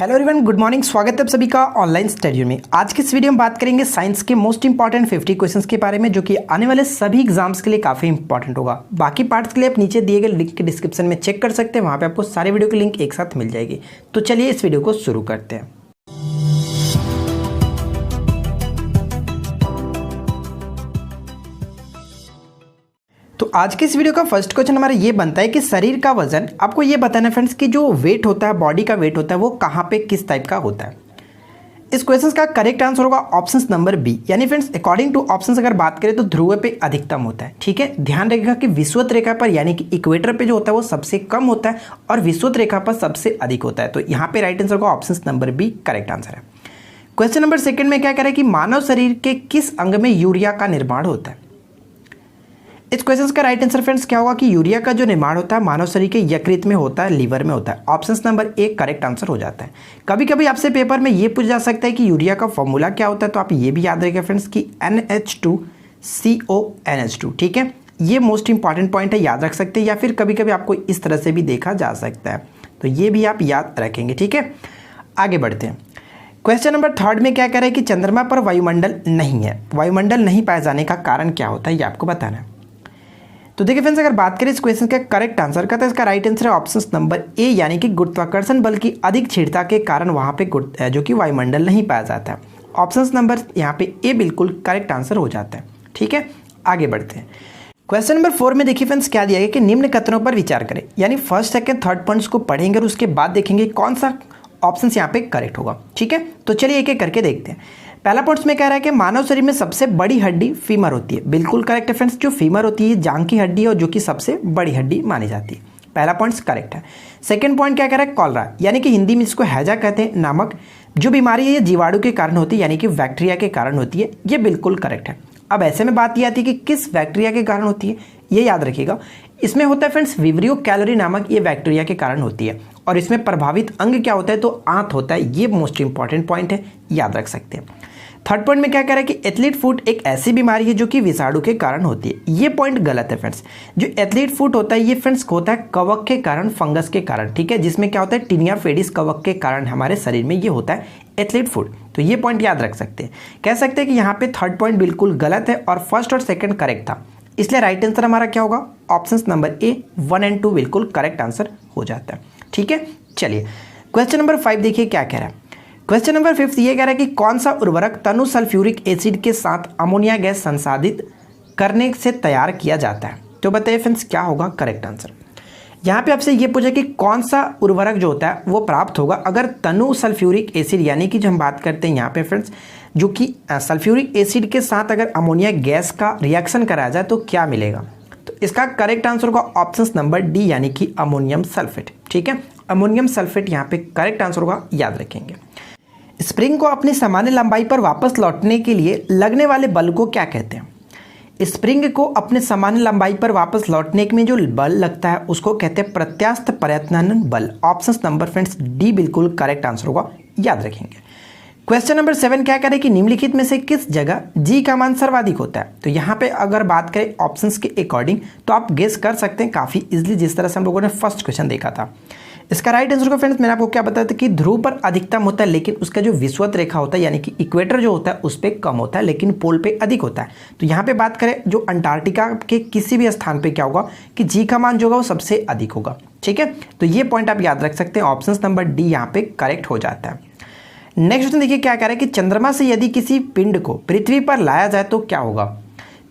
Hello everyone, good morning. स्वागत है आप सभी का ऑनलाइन स्टडी में। आज की इस वीडियो में बात करेंगे साइंस के मोस्ट इंपॉर्टेंट 50 क्वेश्चंस के बारे में, जो कि आने वाले सभी एग्जाम्स के लिए काफ़ी इंपॉर्टेंट होगा। बाकी पार्ट्स के लिए आप नीचे दिए गए लिंक के डिस्क्रिप्शन में चेक कर सकते हैं, वहाँ पे आपको सारे वीडियो की लिंक एक साथ मिल जाएगी। तो चलिए इस वीडियो को शुरू करते हैं। तो आज के इस वीडियो का फर्स्ट क्वेश्चन हमारा ये बनता है कि शरीर का वजन, आपको ये बताना है फ्रेंड्स कि जो वेट होता है, बॉडी का वेट होता है, वो कहाँ पे किस टाइप का होता है। इस क्वेश्चन का करेक्ट आंसर होगा ऑप्शन नंबर बी, यानी फ्रेंड्स अकॉर्डिंग टू ऑप्शंस अगर बात करें तो ध्रुव पे अधिकतम होता है। ठीक है, ध्यान रखिएगा कि विषुवत रेखा पर यानी कि इक्वेटर पे जो होता है वो सबसे कम होता है और विषुवत रेखा पर सबसे अधिक होता है। तो यहाँ पे राइट आंसर होगा option number B correct answer है। क्वेश्चन नंबर सेकंड में क्या कह रहा है कि मानव शरीर के किस अंग में यूरिया का निर्माण होता है। इस क्वेश्चन का राइट आंसर फ्रेंड्स क्या होगा कि यूरिया का जो निर्माण होता है मानव शरीर के यकृत में होता है, लीवर में होता है। Option number A correct answer हो जाता है। कभी कभी आपसे पेपर में ये पूछा जा सकता है कि यूरिया का फॉर्मूला क्या होता है, तो आप ये भी याद रखिएगा फ्रेंड्स कि NH2CONH2। ठीक है, ये मोस्ट इंपॉर्टेंट पॉइंट है, याद रख सकते हैं, या फिर कभी कभी आपको इस तरह से भी देखा जा सकता है, तो ये भी आप याद रखेंगे। ठीक है, आगे बढ़ते हैं। क्वेश्चन नंबर थर्ड में क्या कह रहा है कि चंद्रमा पर वायुमंडल नहीं है। वायुमंडल नहीं पाए जाने का कारण क्या होता है, ये आपको बताना है। तो देखिए फ्रेंड्स, अगर बात करें इस क्वेश्चन का करेक्ट आंसर का, तो इसका राइट आंसर है ऑप्शन नंबर ए, यानी कि गुरुत्वाकर्षण बल की अधिक छेड़ता के कारण वहां पे जो कि वायुमंडल नहीं पाया जाता है। ऑप्शन नंबर यहाँ पे ए बिल्कुल करेक्ट आंसर हो जाता है। ठीक है, आगे बढ़ते हैं। क्वेश्चन नंबर 4 में देखिए फ्रेंड्स क्या दिया गया कि निम्न कथनों पर विचार करें, यानी फर्स्ट सेकंड थर्ड पॉइंट्स को पढ़ेंगे और उसके बाद देखेंगे कौन सा ऑप्शन यहाँ पे करेक्ट होगा। ठीक है, तो चलिए एक एक करके देखते हैं। पहला पॉइंट में कह रहा है कि मानव शरीर में सबसे बड़ी हड्डी फीमर होती है। बिल्कुल करेक्ट है फ्रेंड्स, जो फीमर होती है जांग की हड्डी है और जो कि सबसे बड़ी हड्डी मानी जाती है। पहला पॉइंट करेक्ट है। सेकंड पॉइंट क्या कह रहा है, कॉलरा यानी कि हिंदी में इसको हैजा कहते हैं, नामक जो बीमारी है ये जीवाणु के कारण होती है, यानी कि बैक्टीरिया के कारण होती है। ये बिल्कुल करेक्ट है। अब ऐसे में बात ये आती है कि किस बैक्टीरिया के कारण होती है, ये याद रखिएगा। इसमें होता है फ्रेंड्स विब्रियो कैलोरी नामक ये बैक्टीरिया के कारण होती है, और इसमें प्रभावित अंग क्या होता है, तो आंत होता है। ये मोस्ट इंपॉर्टेंट पॉइंट है, याद रख सकते हैं। थर्ड पॉइंट में क्या कह रहा है कि एथलीट फुट एक ऐसी बीमारी है जो कि विषाणु के कारण होती है। ये पॉइंट गलत है फ्रेंड्स। जो एथलीट फुट होता है ये फ्रेंड्स होता है कवक के कारण, फंगस के कारण। ठीक है, जिसमें क्या होता है टीनिया फेडिस कवक के कारण हमारे शरीर में ये होता है एथलीट फुट। तो ये पॉइंट याद रख सकते हैं। कह सकते हैं कि यहाँ पे थर्ड पॉइंट बिल्कुल गलत है और फर्स्ट और सेकंड करेक्ट था, इसलिए राइट आंसर हमारा क्या होगा ऑप्शन नंबर ए 1 और 2 बिल्कुल करेक्ट आंसर हो जाता है। ठीक है, चलिए क्वेश्चन नंबर 5 देखिए क्या कह रहा है। क्वेश्चन नंबर 5 ये कह रहा है कि कौन सा उर्वरक तनु सल्फ्यूरिक एसिड के साथ अमोनिया गैस संसाधित करने से तैयार किया जाता है। तो बताइए फ्रेंड्स क्या होगा करेक्ट आंसर। यहाँ पे आपसे ये पूछा कि कौन सा उर्वरक जो होता है वो प्राप्त होगा अगर तनु सल्फ्यूरिक एसिड, यानी कि जो हम बात करते हैं यहाँ पे फ्रेंड्स जो कि सल्फ्यूरिक एसिड के साथ अगर अमोनिया गैस का रिएक्शन कराया जाए तो क्या मिलेगा। तो इसका करेक्ट आंसर होगा ऑप्शन नंबर डी, यानी कि अमोनियम सल्फेट। ठीक है, अमोनियम सल्फेट यहाँ पे करेक्ट आंसर होगा, याद रखेंगे। स्प्रिंग को अपनी सामान्य लंबाई पर वापस लौटने के लिए लगने वाले बल को क्या कहते हैं। स्प्रिंग को अपने सामान्य लंबाई पर वापस लौटने में जो बल लगता है उसको कहते हैं प्रत्यास्थ प्रयत्नन बल। ऑप्शन नंबर फ्रेंड्स डी बिल्कुल करेक्ट आंसर होगा, याद रखेंगे। क्वेश्चन नंबर 7 क्या करें कि निम्नलिखित में से किस जगह जी का मान सर्वाधिक होता है। तो यहाँ पे अगर बात करें ऑप्शंस के अकॉर्डिंग तो आप गेस कर सकते हैं काफ़ी इजीली, जिस तरह से हम लोगों ने फर्स्ट क्वेश्चन देखा था। इसका राइट आंसर को फ्रेंड्स मैंने आपको क्या बताया था कि ध्रुव पर अधिकतम होता है, लेकिन उसका जो विषुवत रेखा होता है यानी कि इक्वेटर जो होता है उस पर कम होता है, लेकिन पोल पे अधिक होता है। तो यहाँ पे बात करें जो अंटार्कटिका के किसी भी स्थान पे क्या होगा कि जी का मान जो होगा वो सबसे अधिक होगा। ठीक है, तो ये पॉइंट आप याद रख सकते हैं, ऑप्शन नंबर डी यहाँ पे करेक्ट हो जाता है। नेक्स्ट क्वेश्चन देखिए क्या कह रहा है कि चंद्रमा से यदि किसी पिंड को पृथ्वी पर लाया जाए तो क्या होगा।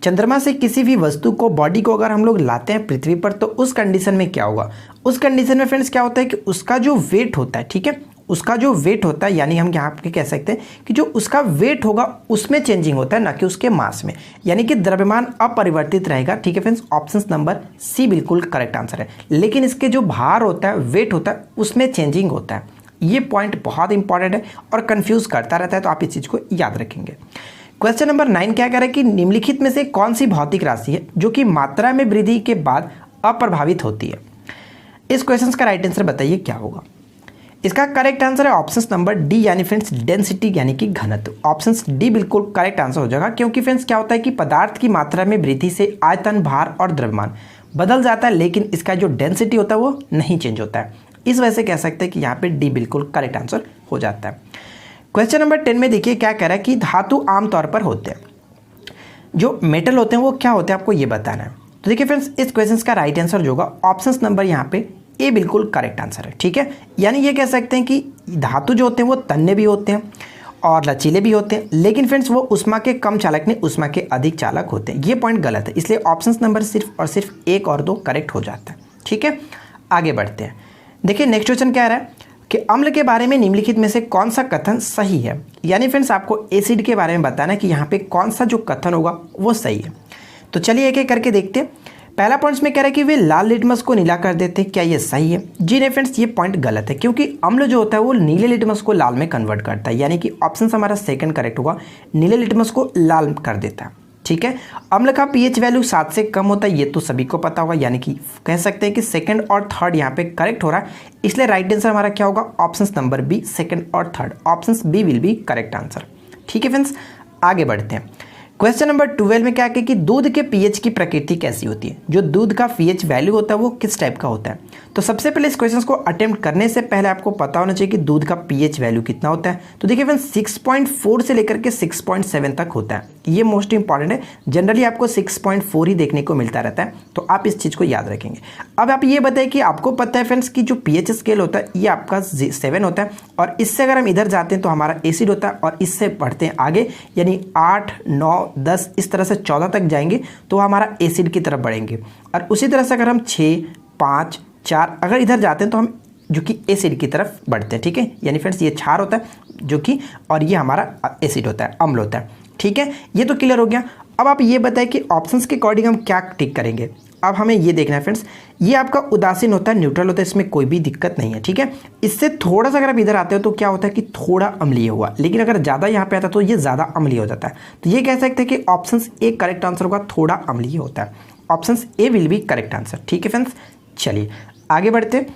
चंद्रमा से किसी भी वस्तु को, बॉडी को अगर हम लोग लाते हैं पृथ्वी पर तो उस कंडीशन में क्या होगा। उस कंडीशन में फ्रेंड्स क्या होता है कि उसका जो वेट होता है, ठीक है, उसका जो वेट होता है, यानी हम यहाँ पे कह सकते हैं कि जो उसका वेट होगा उसमें चेंजिंग होता है, ना कि उसके मास में, यानी कि द्रव्यमान अपरिवर्तित रहेगा। ठीक है फ्रेंड्स, ऑप्शन नंबर सी बिल्कुल करेक्ट आंसर है, लेकिन इसके जो भार होता है, वेट होता है, उसमें चेंजिंग होता है। ये पॉइंट बहुत इंपॉर्टेंट है और कंफ्यूज करता रहता है, तो आप इस चीज़ को याद रखेंगे। क्वेश्चन नंबर 9 क्या कह रहा है कि निम्नलिखित में से कौन सी भौतिक राशि है जो कि मात्रा में वृद्धि के बाद अप्रभावित होती है। इस क्वेश्चन का राइट आंसर बताइए क्या होगा। इसका करेक्ट आंसर है ऑप्शन नंबर डी, यानी फ्रेंड्स डेंसिटी यानी कि घनत्व। ऑप्शन डी बिल्कुल करेक्ट आंसर हो जाएगा, क्योंकि फ्रेंड्स क्या होता है कि पदार्थ की मात्रा में वृद्धि से आयतन, भार और द्रव्यमान बदल जाता है, लेकिन इसका जो डेंसिटी होता है वो नहीं चेंज होता है। इस वजह से कह सकते हैं कि यहाँ पे डी बिल्कुल करेक्ट आंसर हो जाता है। क्वेश्चन नंबर 10 में देखिए क्या कह रहा है कि धातु आमतौर पर होते हैं, जो मेटल होते हैं वो क्या होते हैं आपको ये बताना है। तो देखिए फ्रेंड्स, इस क्वेश्चन का राइट आंसर जो होगा ऑप्शन नंबर यहाँ पे ए बिल्कुल करेक्ट आंसर है। ठीक है, यानी ये कह सकते हैं कि धातु जो होते हैं वो तन्य भी होते हैं और लचीले भी होते हैं, लेकिन फ्रेंड्स वो उष्मा के कम चालक नहीं, उष्मा के अधिक चालक होते हैं। ये पॉइंट गलत है, इसलिए ऑप्शन नंबर सिर्फ और सिर्फ 1 और 2 करेक्ट हो जाता है। ठीक है, आगे बढ़ते हैं। देखिए नेक्स्ट क्वेश्चन क्या रहा है कि अम्ल के बारे में निम्नलिखित में से कौन सा कथन सही है। यानी फ्रेंड्स आपको एसिड के बारे में बताना है कि यहाँ पे कौन सा जो कथन होगा वो सही है। तो चलिए एक एक करके देखते हैं। पहला पॉइंट में कह रहा है कि वे लाल लिटमस को नीला कर देते हैं, क्या ये सही है? जी नहीं फ्रेंड्स, ये पॉइंट गलत है, क्योंकि अम्ल जो होता है वो नीले लिटमस को लाल में कन्वर्ट करता है, यानी कि ऑप्शन हमारा सेकंड करेक्ट होगा, नीले लिटमस को लाल कर देता है। ठीक है, अम्ल का पीएच वैल्यू 7 से कम होता है, ये तो सभी को पता होगा, यानी कि कह सकते हैं कि सेकंड और थर्ड यहाँ पे करेक्ट हो रहा है, इसलिए राइट आंसर हमारा क्या होगा? ऑप्शन नंबर बी, सेकंड और third, option B will be correct answer. ठीक है फ्रेंड्स, आगे बढ़ते हैं। क्वेश्चन नंबर 12 में क्या है कि दूध के पीएच की प्रकृति कैसी होती है, जो दूध का पीएच वैल्यू होता है वो किस टाइप का होता है। तो सबसे पहले इस क्वेश्चन को अटेम्प्ट करने से पहले आपको पता होना चाहिए कि दूध का पीएच वैल्यू कितना होता है। तो देखिए फ्रेंड्स 6.4 से लेकर के 6.7 तक होता है, ये मोस्ट इंपॉर्टेंट है। जनरली आपको 6.4 ही देखने को मिलता रहता है, तो आप इस चीज़ को याद रखेंगे। अब आप ये बताइए कि आपको पता है फ्रेंड्स कि जो पीएच स्केल होता है ये आपका 7 होता है, और इससे अगर हम इधर जाते हैं तो हमारा एसिड होता है, और इससे बढ़ते हैं आगे यानी 8, 9, 10 इस तरह से 14 तक जाएंगे तो हमारा एसिड की तरफ बढ़ेंगे। और उसी तरह से अगर हम 6, 5, 4 अगर इधर जाते हैं तो हम जो कि एसिड की तरफ बढ़ते हैं। ठीक है, यानी फ्रेंड्स ये क्षार होता है जो कि, और ये हमारा एसिड होता है, अम्ल होता है। ठीक है, ये तो क्लियर हो गया। अब आप ये बताएं कि ऑप्शंस के अकॉर्डिंग हम क्या टिक करेंगे। अब हमें ये देखना है फ्रेंड्स, ये आपका उदासीन होता है, न्यूट्रल होता है, इसमें कोई भी दिक्कत नहीं है। ठीक है, इससे थोड़ा सा अगर आप इधर आते हो तो क्या होता है कि थोड़ा अम्लीय हुआ, लेकिन अगर ज़्यादा यहाँ पे आता तो ये ज़्यादा अम्लीय हो जाता है। तो ये कह सकते हैं कि ऑप्शन ए करेक्ट आंसर होगा, थोड़ा अम्लीय होता है, option A will be correct answer. ठीक है फ्रेंड्स, चलिए आगे बढ़ते।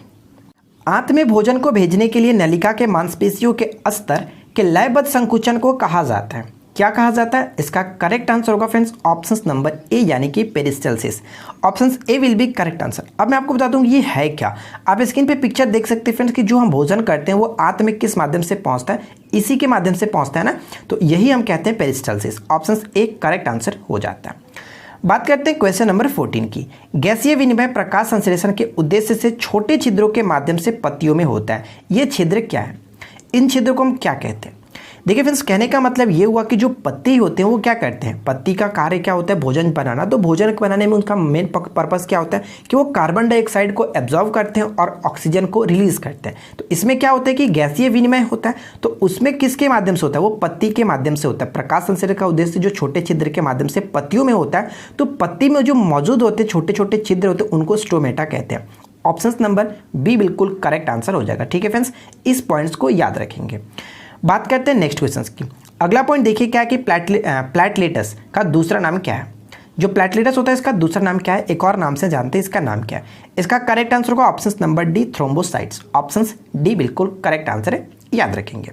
आंत में भोजन को भेजने के लिए नलिका के मांसपेशियों के स्तर के लयबद्ध संकुचन को कहा जाता है, क्या कहा जाता है? इसका करेक्ट आंसर होगा फ्रेंड्स ऑप्शन नंबर ए, यानी कि peristalsis, option A will be correct answer. अब मैं आपको बता दूं ये है क्या। आप स्क्रीन पे पिक्चर देख सकते हैं फ्रेंड्स कि जो हम भोजन करते हैं वो आंत में किस माध्यम से पहुंचता है, इसी के माध्यम से पहुंचता है ना, तो यही हम कहते हैं पेरिस्टल्सिस, ऑप्शन ए करेक्ट आंसर हो जाता है। बात करते हैं क्वेश्चन नंबर 14 की। गैसीय विनिमय प्रकाश संश्लेषण के उद्देश्य से छोटे छिद्रों के माध्यम से पत्तियों में होता है, ये छिद्र क्या है? इन छिद्रों को हम क्या कहते हैं? देखिए फ्रेंड्स, कहने का मतलब ये हुआ कि जो पत्ती होते हैं वो क्या करते हैं, पत्ती का कार्य क्या होता है? भोजन बनाना। तो भोजन बनाने में उनका मेन पर्पस क्या होता है कि वो कार्बन डाइऑक्साइड को एब्जॉर्व करते हैं और ऑक्सीजन को रिलीज करते हैं। तो इसमें क्या होता है कि गैसीय विनिमय होता है, तो उसमें किसके माध्यम से होता है? वो पत्ती के माध्यम से होता है। प्रकाश संश्लेषण का उद्देश्य जो छोटे छिद्र के माध्यम से पत्तियों में होता है, तो पत्ती में जो मौजूद होते हैं छोटे छोटे छिद्र होते हैं उनको स्टोमेटा कहते हैं। ऑप्शन नंबर बी बिल्कुल करेक्ट आंसर हो जाएगा। ठीक है फ्रेंड्स, इस पॉइंट्स को याद रखेंगे। बात करते हैं नेक्स्ट क्वेश्चन की। अगला पॉइंट देखिए क्या है कि प्लेटलेटस का दूसरा नाम क्या है। जो प्लेटलेटस होता है इसका दूसरा नाम क्या है, एक और नाम से जानते हैं, इसका नाम क्या है? इसका करेक्ट आंसर होगा option number D, thrombocytes, option D बिल्कुल करेक्ट आंसर है, याद रखेंगे।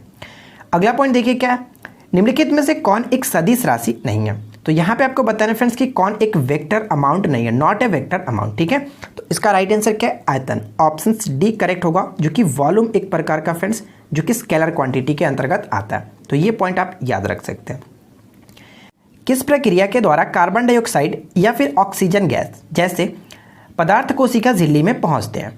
अगला पॉइंट देखिए क्या है, निम्नलिखित में से कौन एक सदिश राशि नहीं है। तो यहाँ पे आपको बताना है फ्रेंड्स कि कौन एक वेक्टर अमाउंट नहीं है, नॉट ए वेक्टर अमाउंट। ठीक है, तो इसका राइट आंसर क्या है? आयतन, ऑप्शन डी करेक्ट होगा, जो कि वॉल्यूम एक प्रकार का फ्रेंड्स जो कि स्केलर क्वांटिटी के अंतर्गत आता है। तो ये पॉइंट आप याद रख सकते हैं। किस प्रक्रिया के द्वारा कार्बन डाइऑक्साइड या फिर ऑक्सीजन गैस जैसे पदार्थ कोशिका झिल्ली में पहुंचते हैं?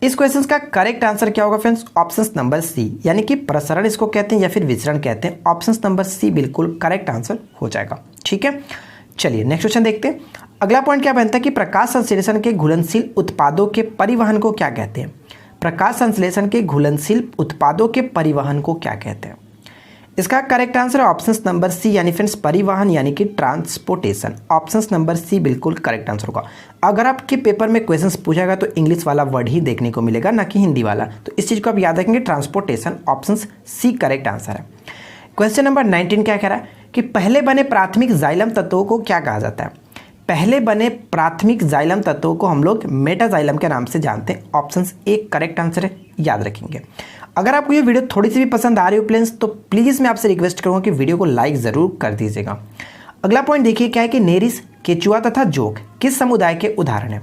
इस क्वेश्चन का करेक्ट आंसर क्या होगा फ्रेंड्स? ऑप्शन नंबर सी, यानी कि प्रसरण इसको कहते हैं या फिर विसरण कहते हैं। ऑप्शन नंबर सी बिल्कुल करेक्ट आंसर हो जाएगा। ठीक है, चलिए नेक्स्ट क्वेश्चन देखते हैं। अगला पॉइंट क्या बनता है कि प्रकाश संश्लेषण के घुलनशील उत्पादों के परिवहन को क्या कहते हैं? प्रकाश संश्लेषण के घुलनशील उत्पादों के परिवहन को क्या कहते हैं? इसका करेक्ट आंसर है ऑप्शन नंबर सी, यानी फ्रेंड्स परिवहन, यानी कि ट्रांसपोर्टेशन। ऑप्शन नंबर सी बिल्कुल करेक्ट आंसर होगा। अगर आपके पेपर में क्वेश्चंस पूछेगा तो इंग्लिश वाला वर्ड ही देखने को मिलेगा, ना कि हिंदी वाला, तो इस चीज़ को आप याद रखेंगे, transportation, option C correct answer है। क्वेश्चन नंबर 19 क्या कह रहा है कि पहले बने प्राथमिक जाइलम तत्वों को क्या कहा जाता है? पहले बने प्राथमिक जाइलम तत्वों को हम लोग मेटाजाइलम के नाम से जानते हैं। ऑप्शन ए करेक्ट आंसर है, याद रखेंगे। अगर आपको ये वीडियो थोड़ी सी भी पसंद आ रही हो प्लेन्स, तो प्लीज़ मैं आपसे रिक्वेस्ट करूँगा कि वीडियो को लाइक ज़रूर कर दीजिएगा। अगला पॉइंट देखिए क्या है कि नेरिस, केचुआ तथा जोक किस समुदाय के उदाहरण हैं?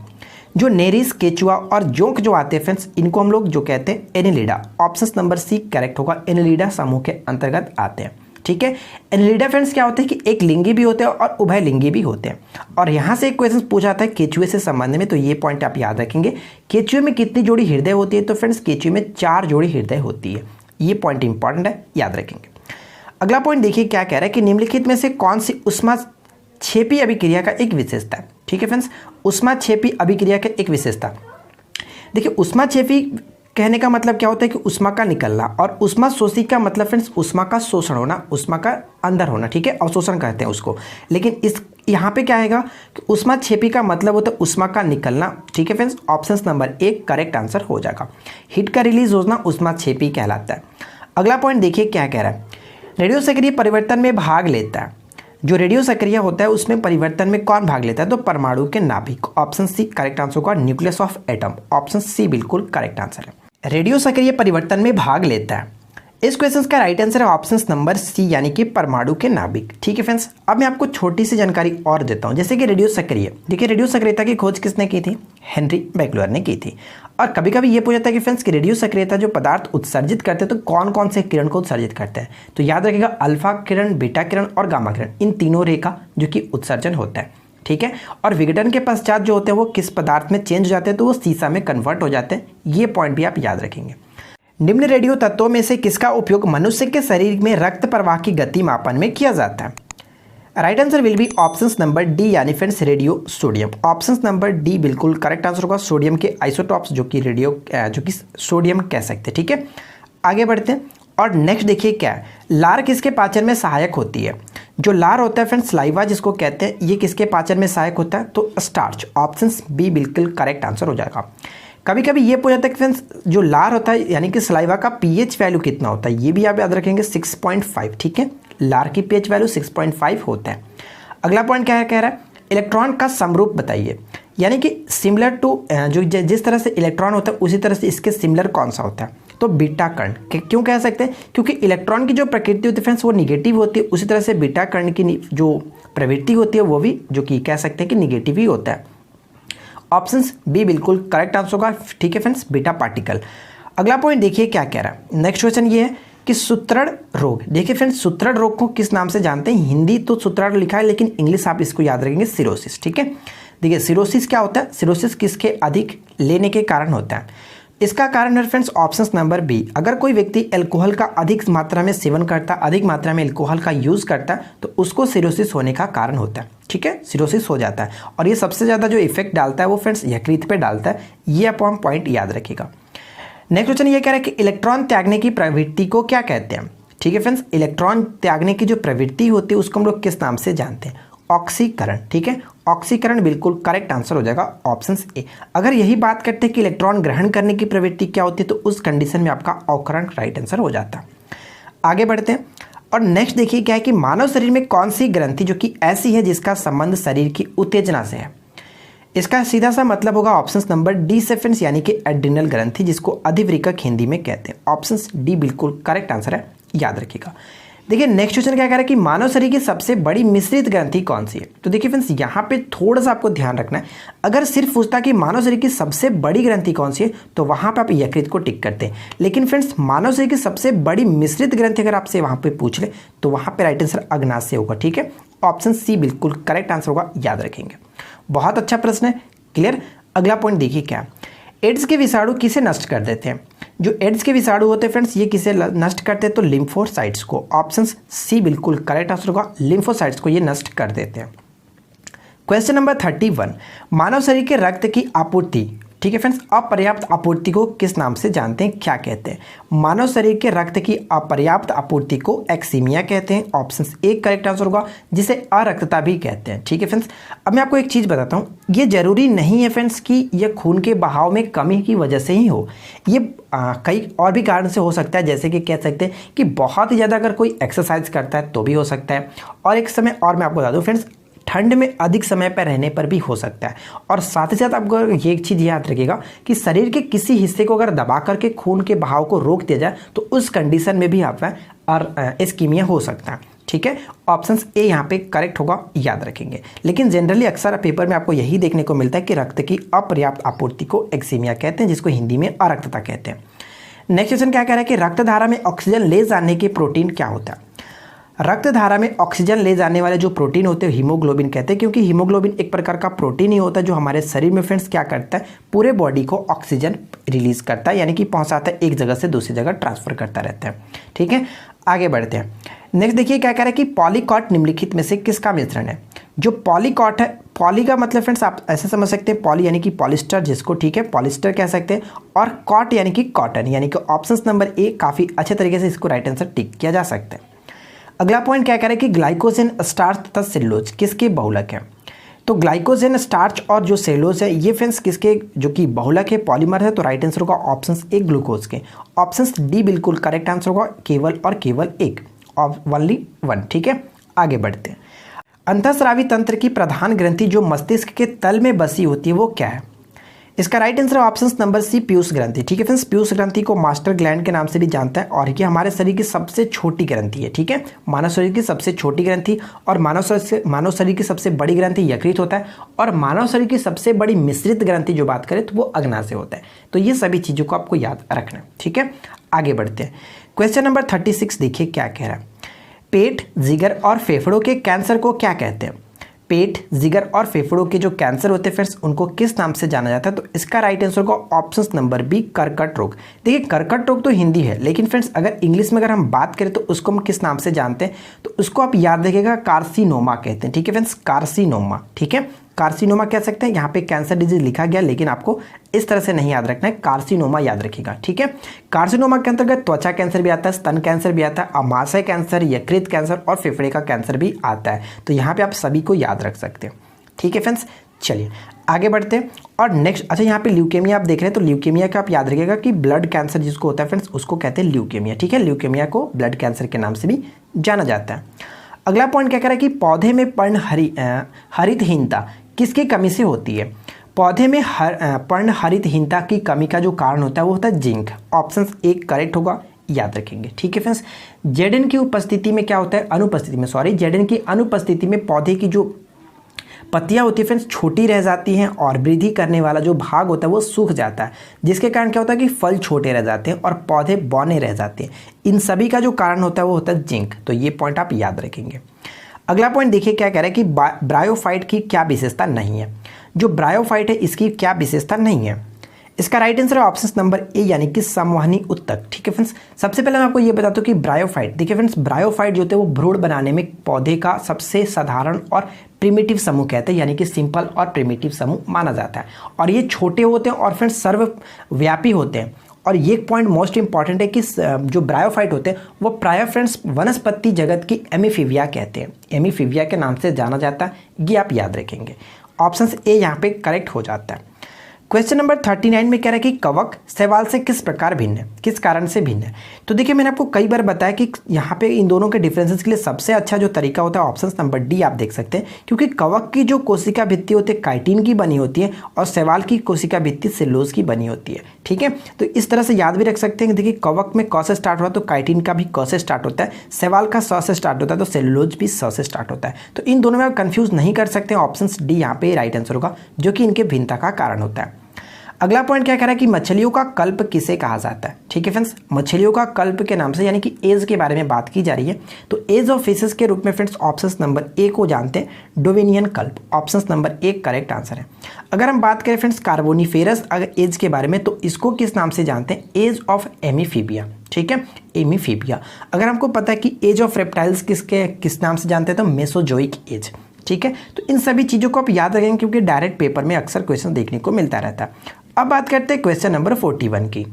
जो नेरिस, केचुआ और जोंक जो आते हैं फ्रेंड्स, इनको हम लोग जो कहते हैं annelida. Option number C correct होगा, एनिलिडा समूह के अंतर्गत आते हैं। ठीक है, एनिलिडा फ्रेंड्स क्या होते हैं कि एक लिंगी भी होते हैं और उभय लिंगी भी होते हैं। और यहाँ से एक क्वेश्चन पूछा जाता है केचुए से संबंध में, तो ये पॉइंट आप याद रखेंगे। केचुए में कितनी जोड़ी हृदय होती है? तो फ्रेंड्स केचुए में 4 जोड़ी हृदय होती है। ये पॉइंट इंपॉर्टेंट है, याद रखेंगे। अगला पॉइंट देखिए क्या कह रहा है कि निम्नलिखित में से कौन सी ऊष्माक्षेपी अभिक्रिया का एक विशेषता है। ठीक है फ्रेंड्स, ऊष्माक्षेपी अभिक्रिया का एक विशेषता। देखिए ऊष्माक्षेपी कहने का मतलब क्या होता है कि ऊष्मा का निकलना, और ऊष्मा शोषी का मतलब फ्रेंड्स ऊष्मा का शोषण होना, ऊष्मा का अंदर होना। ठीक है, अवशोषण कहते हैं उसको। लेकिन इस यहाँ पे क्या आएगा कि ऊष्माक्षेपी का मतलब होता है ऊष्मा का निकलना। ठीक है friends, option number 1 correct answer हो जाएगा। हीट का रिलीज होना ऊष्माक्षेपी कहलाता है। अगला पॉइंट देखिए क्या कह रहा है, रेडियो सक्रिय परिवर्तन में भाग लेता है। जो रेडियो सक्रिय होता है उसमें परिवर्तन में कौन भाग लेता है? तो परमाणु के नाभिक। ऑप्शन सी करेक्ट आंसर होगा, nucleus of atom. Option C बिल्कुल करेक्ट आंसर है। रेडियो सक्रिय परिवर्तन में भाग लेता है, इस क्वेश्चन का राइट आंसर है ऑप्शन नंबर सी, यानी कि परमाणु के नाभिक। ठीक है फ्रेंड्स, अब मैं आपको छोटी सी जानकारी और देता हूं, जैसे कि रेडियो सक्रिय। देखिए रेडियो सक्रियता की खोज किसने की थी? हेनरी बैकलर ने की थी। और कभी कभी ये पूछा जाता है कि फ्रेंड्स कि रेडियो सक्रियता जो पदार्थ उत्सर्जित करते हैं तो कौन कौन से किरण को उत्सर्जित करते हैं? तो याद रखिएगा अल्फा किरण, बीटा किरण और गामा किरण, इन तीनों रेखा जो कि उत्सर्जन होता है। ठीक है, और विघटन के पश्चात जो होते हैं वो किस पदार्थ में चेंज हो जाते हैं? तो वो सीसा में कन्वर्ट हो जाते हैं। ये पॉइंट भी आप याद रखेंगे। निम्न रेडियो तत्वों में से किसका उपयोग मनुष्य के शरीर में रक्त प्रवाह की गति मापन में किया जाता है? Right answer will be option number D, यानी friends radio sodium. Option number D बिल्कुल करेक्ट आंसर होगा। सोडियम के आइसोटॉप्स जो कि सोडियम कह सकते हैं। ठीक है, आगे बढ़ते हैं। और नेक्स्ट देखिए क्या है, लार किसके पाचन में सहायक होती है? जो लार होता है फ्रेंड्स सलाइवा जिसको कहते हैं, ये किसके पाचन में सहायक होता है? तो स्टार्च। ऑप्शन बी बिल्कुल करेक्ट आंसर हो जाएगा। कभी कभी ये पूछा जाता है कि फ्रेंड्स जो लार होता है यानी कि सलाइवा का पीएच वैल्यू कितना होता है? ये भी आप याद रखेंगे 6.5। ठीक है, लार की पीएच वैल्यू 6.5 होता है। अगला पॉइंट क्या है, कह रहा है इलेक्ट्रॉन का समरूप बताइए, यानी कि सिमिलर टू जो जिस तरह से इलेक्ट्रॉन होता है उसी तरह से इसके सिमिलर कौन सा होता है? तो बीटा कण। क्यों कह सकते हैं? क्योंकि इलेक्ट्रॉन की जो प्रकृति होती है फ्रेंड्स वो निगेटिव होती है, उसी तरह से बीटा कण की जो प्रवृत्ति होती है वो भी जो कि कह सकते हैं कि निगेटिव ही होता है। ऑप्शन बी बिल्कुल करेक्ट आंसर होगा। ठीक है फ्रेंड्स, बीटा पार्टिकल। अगला पॉइंट देखिए क्या कह रहा है, नेक्स्ट क्वेश्चन ये है कि सूत्रण रोग। देखिए फ्रेंड्स सूत्रण रोग को किस नाम से जानते हैं? हिंदी तो सूत्रण लिखा है, लेकिन इंग्लिश आप इसको याद रखेंगे सिरोसिस। ठीक है, देखिए सिरोसिस क्या होता है? सिरोसिस किसके अधिक लेने के कारण होता है? इसका कारण है फ्रेंड्स ऑप्शन नंबर बी, अगर कोई व्यक्ति अल्कोहल का अधिक मात्रा में सेवन करता, अधिक मात्रा में अल्कोहल का यूज करता है तो उसको सिरोसिस होने का कारण होता है। ठीक है, सिरोसिस हो जाता है। और ये सबसे ज़्यादा जो इफेक्ट डालता है वो फ्रेंड्स यकृत पे डालता है। ये आप पॉइंट याद रखिएगा। नेक्स्ट क्वेश्चन ये कह रहा है कि इलेक्ट्रॉन त्यागने की प्रवृत्ति को क्या कहते हैं? ठीक है फ्रेंड्स, इलेक्ट्रॉन त्यागने की जो प्रवृत्ति होती है उसको हम लोग किस नाम से जानते हैं? ऑक्सीकरण। ठीक है, ऑक्सीकरण बिल्कुल करेक्ट आंसर हो जाएगा, ऑप्शन ए। अगर यही बात करते हैं कि इलेक्ट्रॉन ग्रहण करने की प्रवृत्ति क्या होती है तो उस कंडीशन में आपका अवकरण राइट आंसर हो जाता है। आगे बढ़ते हैं और नेक्स्ट देखिए क्या है कि मानव शरीर में कौन सी ग्रंथि जो कि ऐसी है जिसका संबंध शरीर की उत्तेजना से है? इसका सीधा सा मतलब होगा ऑप्शन नंबर डी से फ्रेंड्स, यानी कि एड्रिनल ग्रंथि, जिसको अधिवृक्क हिंदी में कहते हैं। ऑप्शन डी बिल्कुल करेक्ट आंसर है, याद रखिएगा। देखिए नेक्स्ट क्वेश्चन क्या कह रहा है कि मानव शरीर की सबसे बड़ी मिश्रित ग्रंथि कौन सी है? तो देखिए फ्रेंड्स यहाँ पे थोड़ा सा आपको ध्यान रखना है। अगर सिर्फ पूछता कि मानव शरीर की सबसे बड़ी ग्रंथि कौन सी है तो वहाँ पे आप यकृत को टिक करते हैं। लेकिन फ्रेंड्स मानव शरीर की सबसे बड़ी मिश्रित ग्रंथि अगर आपसे वहाँ पे पूछ ले तो वहाँ पे राइट आंसर अग्नाशय होगा। ठीक है, ऑप्शन सी बिल्कुल करेक्ट आंसर होगा, याद रखेंगे। बहुत अच्छा प्रश्न है, क्लियर। अगला पॉइंट देखिए क्या, एड्स के विषाणु किसे नष्ट कर देते हैं? जो एड्स के विषाणु होते हैं फ्रेंड्स ये किसे नष्ट करते हैं? तो लिम्फोसाइट्स को। ऑप्शन सी बिल्कुल करेक्ट आंसर होगा, लिम्फोसाइट्स को ये नष्ट कर देते हैं। क्वेश्चन नंबर 31, मानव शरीर के रक्त की आपूर्ति, ठीक है फ्रेंड्स, अपर्याप्त आपूर्ति को किस नाम से जानते हैं, क्या कहते हैं? मानव शरीर के रक्त की अपर्याप्त आपूर्ति को एक्सीमिया कहते हैं। ऑप्शन ए करेक्ट आंसर होगा, जिसे अरक्तता भी कहते हैं। ठीक है फ्रेंड्स, अब मैं आपको एक चीज़ बताता हूँ, ये जरूरी नहीं है फ्रेंड्स कि यह खून के बहाव में कमी की वजह से ही हो, ये कई और भी कारण से हो सकता है। जैसे कि कह सकते हैं कि बहुत ही ज़्यादा अगर कोई एक्सरसाइज करता है तो भी हो सकता है, और एक समय और मैं आपको बता दूँ फ्रेंड्स, ठंड में अधिक समय पर रहने पर भी हो सकता है। और साथ ही साथ आपको ये एक चीज़ याद रखिएगा कि शरीर के किसी हिस्से को अगर दबा करके खून के बहाव को रोक दिया जाए तो उस कंडीशन में भी आपका इस्कीमिया हो सकता है। ठीक है, ऑप्शन ए यहाँ पे करेक्ट होगा, याद रखेंगे। लेकिन जनरली अक्सर पेपर में आपको यही देखने को मिलता है कि रक्त की अपर्याप्त आपूर्ति को एक्सीमिया कहते हैं, जिसको हिंदी में अरक्तता कहते हैं। नेक्स्ट क्वेश्चन क्या कह रहा है कि रक्त धारा में ऑक्सीजन ले जाने के प्रोटीन क्या होता है। रक्त धारा में ऑक्सीजन ले जाने वाले जो प्रोटीन होते हैं हीमोग्लोबिन कहते हैं, क्योंकि हीमोग्लोबिन एक प्रकार का प्रोटीन ही होता है जो हमारे शरीर में फ्रेंड्स क्या करता है, पूरे बॉडी को ऑक्सीजन रिलीज करता है, यानी कि पहुंचाता है, एक जगह से दूसरी जगह ट्रांसफर करता रहता है। ठीक है, आगे बढ़ते हैं। नेक्स्ट देखिए क्या कह रहा है कि पॉलीकॉट निम्नलिखित में से किसका मिश्रण है। जो पॉलीकॉट है, पॉली का मतलब फ्रेंड्स आप ऐसे समझ सकते हैं, पॉली यानी कि पॉलिस्टर जिसको, ठीक है, पॉलिस्टर कह सकते हैं, और कॉट यानी कि कॉटन, यानी कि ऑप्शन नंबर ए काफ़ी अच्छे तरीके से इसको राइट आंसर टिक किया जा सकता है। अगला पॉइंट क्या कह रहा है कि ग्लाइकोजन, स्टार्च तथा सेलुलोज किसके बहुलक है। तो ग्लाइकोजन, स्टार्च और जो सेलुलोज है ये फ्रेंड्स किसके जो कि बहुलक है, पॉलीमर है, तो राइट आंसर होगा ऑप्शन ए ग्लूकोज के। ऑप्शन डी बिल्कुल करेक्ट आंसर होगा, केवल और केवल एक, ओनली वन। ठीक है, आगे बढ़ते हैं। अंतःस्रावी तंत्र की प्रधान ग्रंथि जो मस्तिष्क के तल में बसी होती है वो क्या है। इसका राइट आंसर है ऑप्शन नंबर सी, पीयूष ग्रंथि। ठीक है फ्रेंड्स, पीयूष ग्रंथि को मास्टर ग्लैंड के नाम से भी जानता है, और ये हमारे शरीर की सबसे छोटी ग्रंथि है। ठीक है, मानव शरीर की सबसे छोटी ग्रंथि, और मानव शरीर की सबसे बड़ी ग्रंथि यकृत होता है, और मानव शरीर की सबसे बड़ी मिश्रित ग्रंथि जो बात करें तो वो अग्नाशय होता है। तो ये सभी चीज़ों को आपको याद रखना है। ठीक है, आगे बढ़ते हैं। क्वेश्चन नंबर 36 देखिए क्या कह रहा है। पेट, जिगर और फेफड़ों के कैंसर को क्या कहते हैं। पेट, जिगर और फेफड़ों के जो कैंसर होते हैं फ्रेंड्स उनको किस नाम से जाना जाता है। तो इसका राइट आंसर होगा ऑप्शन नंबर बी, कर्कट रोग। देखिए कर्कट रोग तो हिंदी है, लेकिन फ्रेंड्स अगर इंग्लिश में अगर हम बात करें तो उसको हम किस नाम से जानते हैं, तो उसको आप याद रखिएगा, कार्सिनोमा कहते हैं। ठीक है फ्रेंड्स, कार्सिनोमा। ठीक है, कार्सिनोमा कह सकते हैं, यहाँ पे कैंसर डिजीज लिखा गया, लेकिन आपको इस तरह से नहीं याद रखना है, कार्सिनोमा याद रखिएगा। ठीक है, कार्सिनोमा के अंतर्गत त्वचा कैंसर भी आता है, स्तन कैंसर भी आता है, अमाशय कैंसर, यकृत कैंसर और फेफड़े का कैंसर भी आता है। तो यहाँ पे आप सभी को याद रख सकते हैं। ठीक है फ्रेंड्स, चलिए आगे बढ़ते हैं। और नेक्स्ट, अच्छा यहाँ पे ल्यूकेमिया आप देख रहे हैं, तो ल्यूकेमिया का आप याद रखिएगा कि ब्लड कैंसर जिसको होता है फ्रेंड्स उसको कहते हैं ल्यूकेमिया। ठीक है, ल्यूकेमिया को ब्लड कैंसर के नाम से भी जाना जाता है। अगला पॉइंट क्या कह रहा है कि पौधे में पर्णहरितहीनता किसकी कमी से होती है। पौधे में पर्णहरितहीनता की कमी का जो कारण होता है वो होता है जिंक। ऑप्शन ए करेक्ट होगा, याद रखेंगे। ठीक है फ्रेंड्स, जेडन की उपस्थिति में क्या होता है, अनुपस्थिति में, सॉरी, जेडन की अनुपस्थिति में पौधे की जो पत्तियां होती है फ्रेंड्स छोटी रह जाती हैं, और वृद्धि करने वाला जो भाग होता है वो सूख जाता है, जिसके कारण क्या होता है कि फल छोटे रह जाते हैं और पौधे बौने रह जाते हैं। इन सभी का जो कारण होता है वो होता है जिंक। तो ये पॉइंट आप याद रखेंगे। अगला पॉइंट देखिए क्या कह रहा है कि ब्रायोफाइट की क्या विशेषता नहीं है। जो ब्रायोफाइट है इसकी क्या विशेषता नहीं है। इसका राइट आंसर है ऑप्शन नंबर ए, यानी कि संवहनी उत्तक। ठीक है फ्रेंड्स, सबसे पहले मैं आपको ये बताता हूँ कि ब्रायोफाइट, देखिए फ्रेंड्स ब्रायोफाइट जो होते हैं वो भ्रूण बनाने में पौधे का सबसे साधारण और प्रिमिटिव समूह कहते हैं, यानी कि सिंपल और प्रिमिटिव समूह माना जाता है, और ये छोटे होते हैं और फ्रेंड्स सर्वव्यापी होते हैं। और ये पॉइंट मोस्ट इंपॉर्टेंट है कि जो ब्रायोफाइट होते हैं वो प्राय फ्रेंड्स वनस्पति जगत की एमीफीबिया कहते हैं, एमीफीबिया के नाम से जाना जाता है, ये आप याद रखेंगे। ऑप्शन ए यहाँ पे करेक्ट हो जाता है। क्वेश्चन नंबर 39 में कह रहा है कि कवक शैवाल से किस प्रकार भिन्न है, किस कारण से भिन्न है। तो देखिए मैंने आपको कई बार बताया कि यहाँ पे इन दोनों के डिफरेंसेस के लिए सबसे अच्छा जो तरीका होता है ऑप्शन नंबर डी आप देख सकते हैं, क्योंकि कवक की जो कोशिका भित्ति होती है काइटिन की बनी होती है, और शैवाल की कोशिका भित्ति सेलुलोज की बनी होती है। ठीक है, तो इस तरह से याद भी रख सकते हैं कि देखिए कवक में क से स्टार्ट हुआ तो काइटिन का भी क से स्टार्ट होता है, शैवाल का स से स्टार्ट होता है तो सेलुलोज भी स से स्टार्ट होता है। तो इन दोनों में आप कंफ्यूज नहीं कर सकते, ऑप्शन डी यहाँ पे राइट आंसर होगा, जो कि इनके भिन्नता का कारण होता है। अगला पॉइंट क्या कह रहा है कि मछलियों का कल्प किसे कहा जाता है। ठीक है फ्रेंड्स, मछलियों का कल्प के नाम से, यानी कि एज के बारे में बात की जा रही है, तो एज ऑफ फिशेस के रूप में फ्रेंड्स ऑप्शन नंबर ए को जानते हैं, डोवेनियन कल्प। Option number A correct answer है। अगर हम बात करें फ्रेंड्स कार्बोनिफेरस अगर एज के बारे में, तो इसको किस नाम से जानते हैं, एज ऑफ एमीफीबिया। ठीक है, एमीफीबिया। अगर हमको पता है कि एज ऑफ रेप्टाइल्स किस नाम से जानते हैं, तो मेसोजोइक एज। ठीक है, तो इन सभी चीज़ों को आप याद रखेंगे, क्योंकि डायरेक्ट पेपर में अक्सर क्वेश्चन देखने को मिलता रहता है। अब बात करते हैं क्वेश्चन नंबर 41 की।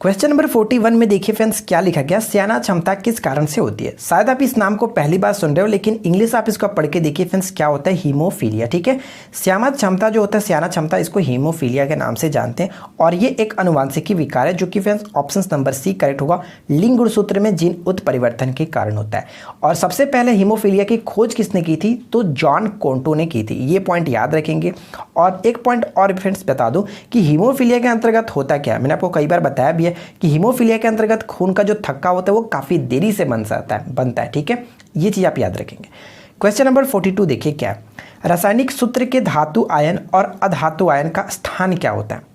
क्वेश्चन नंबर 41 में देखिए फ्रेंड्स क्या लिखा गया, स्याना क्षमता किस कारण से होती है। शायद आप इस नाम को पहली बार सुन रहे हो, लेकिन इंग्लिश आप इसको पढ़ के देखिए फ्रेंड्स क्या होता है, हीमोफीलिया। ठीक है, स्याना क्षमता जो होता है, स्याना क्षमता, इसको हीमोफीलिया के नाम से जानते हैं, और ये एक अनुवांशिकी विकार है, जो कि friends option number C correct होगा, लिंग गुणसूत्र में जीन उत्परिवर्तन के कारण होता है। और सबसे पहले हीमोफीलिया की खोज किसने की थी, तो जॉन कोंटो ने की थी, ये पॉइंट याद रखेंगे। और एक पॉइंट और फ्रेंड्स बता दूं कि हीमोफीलिया के अंतर्गत होता क्या है, मैंने आपको कई बार बताया भी है है कि हीमोफीलिया के अंतर्गत खून का जो थक्का होता है वो काफ़ी देरी से बनता है। ठीक है, ये चीज़ आप याद रखेंगे। क्वेश्चन नंबर 42 देखिए क्या है, रासायनिक सूत्र के धातु आयन और अधातु आयन का स्थान क्या होता है।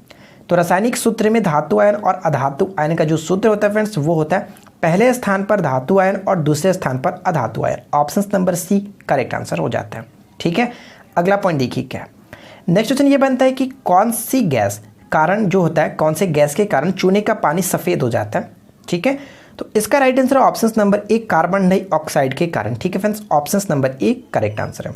तो रासायनिक सूत्र में धातु आयन और अधातु आयन का जो सूत्र होता है फ्रेंड्स वो होता है पहले स्थान पर धातु आयन और दूसरे स्थान पर अधातु आयन। Option number C correct answer हो जाता है। ठीक है, अगला पॉइंट देखिए क्या है। नेक्स्ट क्वेश्चन ये बनता है कि कौन सी गैस कारण जो होता है, कौन से गैस के कारण चूने का पानी सफ़ेद हो जाता है। ठीक है, तो इसका राइट आंसर है ऑप्शन नंबर ए कार्बन डाइऑक्साइड के कारण। ठीक है friends, option number A correct answer है।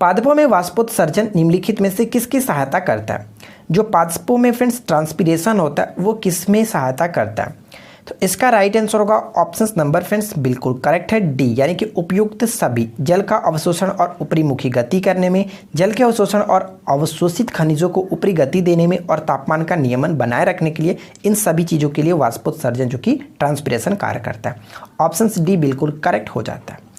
पादपों में वाष्पोत्सर्जन निम्नलिखित में से किसकी सहायता करता है। जो पादपों में फ्रेंड्स ट्रांसपीरेशन होता है वो किस में सहायता करता है। तो इसका राइट आंसर होगा ऑप्शन नंबर फ्रेंड्स बिल्कुल करेक्ट है डी, यानी कि उपयुक्त सभी जल का अवशोषण और ऊपरी मुखी गति करने में, जल के अवशोषण और अवशोषित खनिजों को ऊपरी गति देने में और तापमान का नियमन बनाए रखने के लिए, इन सभी चीज़ों के लिए वाष्पोत्सर्जन जो कि ट्रांसपीरेशन कार्य करता है। ऑप्शन डी बिल्कुल करेक्ट हो जाता है।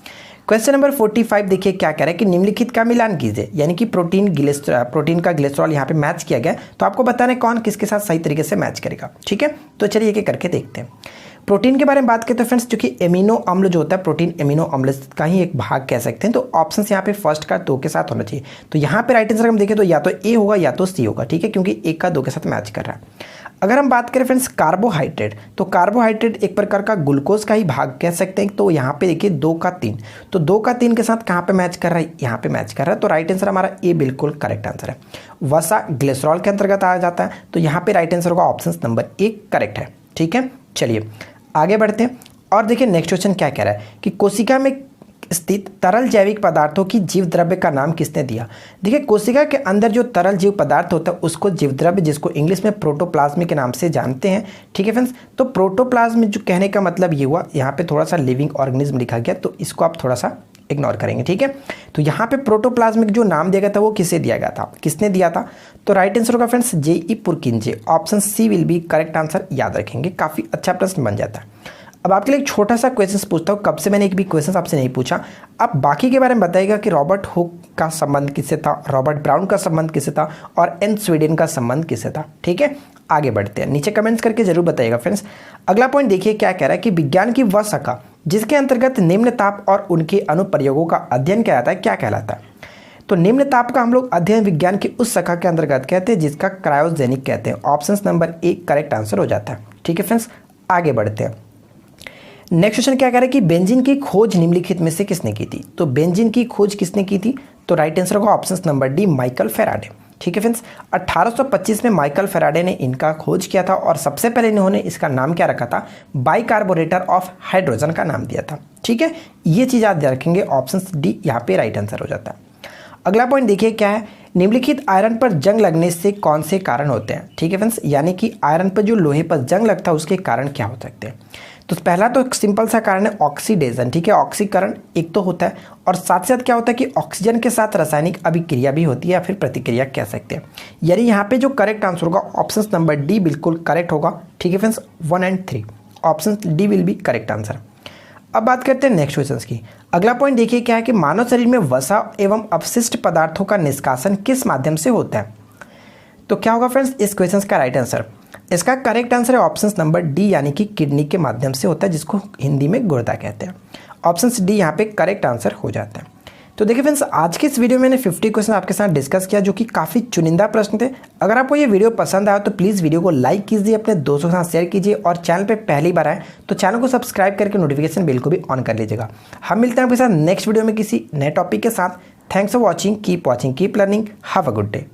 क्वेश्चन नंबर 45 देखिए क्या कह रहा है कि निम्नलिखित का मिलान कीजिए, यानी कि प्रोटीन का ग्लिसरॉल यहाँ पे मैच किया गया, तो आपको बताना है कौन किसके साथ सही तरीके से मैच करेगा। ठीक है, तो चलिए एक एक करके देखते हैं। प्रोटीन के बारे में बात करें तो फ्रेंड्स क्योंकि एमिनो अम्ल जो होता है प्रोटीन एमिनो अम्ल का ही एक भाग कह सकते हैं, तो ऑप्शन यहाँ पे फर्स्ट का 2 के साथ होना चाहिए। तो यहाँ पे राइट आंसर हम देखें तो या तो ए होगा या तो सी होगा। ठीक है, क्योंकि 1 का 2 के साथ मैच कर रहा है। अगर हम बात करें फ्रेंड्स कार्बोहाइड्रेट, तो कार्बोहाइड्रेट एक प्रकार का ग्लूकोज का ही भाग कह सकते हैं। तो यहाँ पे देखिए 2 का 3, तो 2 का 3 के साथ कहाँ पे मैच कर रहा है, यहाँ पे मैच कर रहा है। तो राइट आंसर हमारा ए बिल्कुल करेक्ट आंसर है। वसा ग्लिसरॉल के अंतर्गत आ जाता है, तो यहाँ पे राइट आंसर होगा ऑप्शन नंबर ए करेक्ट है। ठीक है, चलिए आगे बढ़ते हैं और देखिए नेक्स्ट क्वेश्चन क्या कह रहा है कि कोशिका में स्थित तरल जैविक पदार्थों की जीव द्रव्य का नाम किसने दिया। देखिए कोशिका के अंदर जो तरल जीव पदार्थ होता है उसको जीव द्रव्य, जिसको इंग्लिश में प्रोटोप्लाज्म के नाम से जानते हैं। ठीक है फ्रेंड्स, तो प्रोटोप्लाज्म जो कहने का मतलब ये हुआ, यहाँ पे थोड़ा सा लिविंग ऑर्गेनिज्म लिखा गया, तो इसको आप थोड़ा सा इग्नोर करेंगे। ठीक है, तो यहाँ पे प्रोटोप्लाज्मिक जो नाम दिया गया था वो किसे दिया गया था, किसने दिया था। तो राइट आंसर होगा friends J E Purkinje. Option C will be correct answer, याद रखेंगे, काफ़ी अच्छा प्रश्न बन जाता है। अब आपके लिए एक छोटा सा क्वेश्चन पूछता हूँ, कब से मैंने एक भी क्वेश्चन आपसे नहीं पूछा। अब बाकी के बारे में बताइएगा कि रॉबर्ट हुक का संबंध किससे था, रॉबर्ट ब्राउन का संबंध किससे था और एन स्वीडन का संबंध किससे था। ठीक है, आगे बढ़ते हैं, नीचे कमेंट्स करके जरूर बताइएगा फ्रेंड्स। अगला पॉइंट देखिए क्या कह रहा है कि विज्ञान की वह शाखा जिसके अंतर्गत निम्न ताप और उनके अनुप्रयोगों का अध्ययन किया जाता है क्या कहलाता है। तो निम्न ताप का हम लोग अध्ययन विज्ञान की उस शाखा के अंतर्गत कहते हैं जिसका क्रायोजेनिक कहते हैं। Option number A correct answer हो जाता है। ठीक है फ्रेंड्स, आगे बढ़ते हैं। नेक्स्ट क्वेश्चन क्या कह रहा है कि बेंजीन की खोज निम्नलिखित में से किसने की थी। तो बेंजीन की खोज किसने की थी, तो राइट आंसर होगा option number D Michael Faraday. ठीक है फ्रेंड्स, 1825 में माइकल फैराडे ने इनका खोज किया था और सबसे पहले इन्होंने इसका नाम क्या रखा था, बाइकार्बोरेटर ऑफ हाइड्रोजन का नाम दिया था। ठीक है, ये चीज़ याद रखेंगे, ऑप्शन डी यहाँ पे राइट आंसर हो जाता है। अगला पॉइंट देखिए क्या है, निम्नलिखित आयरन पर जंग लगने से कौन से कारण होते हैं। ठीक है फ्रेंड्स, यानी कि आयरन पर जो लोहे पर जंग लगता है उसके कारण क्या हो सकते हैं। तो पहला तो सिंपल सा कारण है ऑक्सीडेशन। ठीक है, ऑक्सीकरण एक तो होता है और साथ साथ क्या होता है कि ऑक्सीजन के साथ रासायनिक अभिक्रिया भी होती है या फिर प्रतिक्रिया कह सकते हैं। यानी यहाँ पे जो करेक्ट आंसर होगा ऑप्शन नंबर डी बिल्कुल करेक्ट होगा। ठीक है फ्रेंड्स, 1 और 3 option D will be correct answer. अब बात करते हैं नेक्स्ट क्वेश्चन की। अगला पॉइंट देखिए क्या है कि मानव शरीर में वसा एवं अपशिष्ट पदार्थों का निष्कासन किस माध्यम से होता है। तो क्या होगा फ्रेंड्स इस क्वेश्चन का राइट आंसर, इसका करेक्ट आंसर है ऑप्शन नंबर डी, यानी कि किडनी के माध्यम से होता है, जिसको हिंदी में गुर्दा कहते हैं। ऑप्शन डी यहाँ पे करेक्ट आंसर हो जाता है। तो देखिए फ्रेंड्स, आज के इस वीडियो में मैंने 50 क्वेश्चन आपके साथ डिस्कस किया जो कि काफ़ी चुनिंदा प्रश्न थे। अगर आपको ये वीडियो पसंद आया तो प्लीज़ वीडियो को लाइक कीजिए, अपने दोस्तों के साथ शेयर कीजिए और चैनल पे पहली बार आए तो चैनल को सब्सक्राइब करके नोटिफिकेशन बिल को भी ऑन कर लीजिएगा। हम मिलते हैं आपके साथ नेक्स्ट वीडियो में किसी नए टॉपिक के साथ। Thanks for watching, keep learning, have a good day.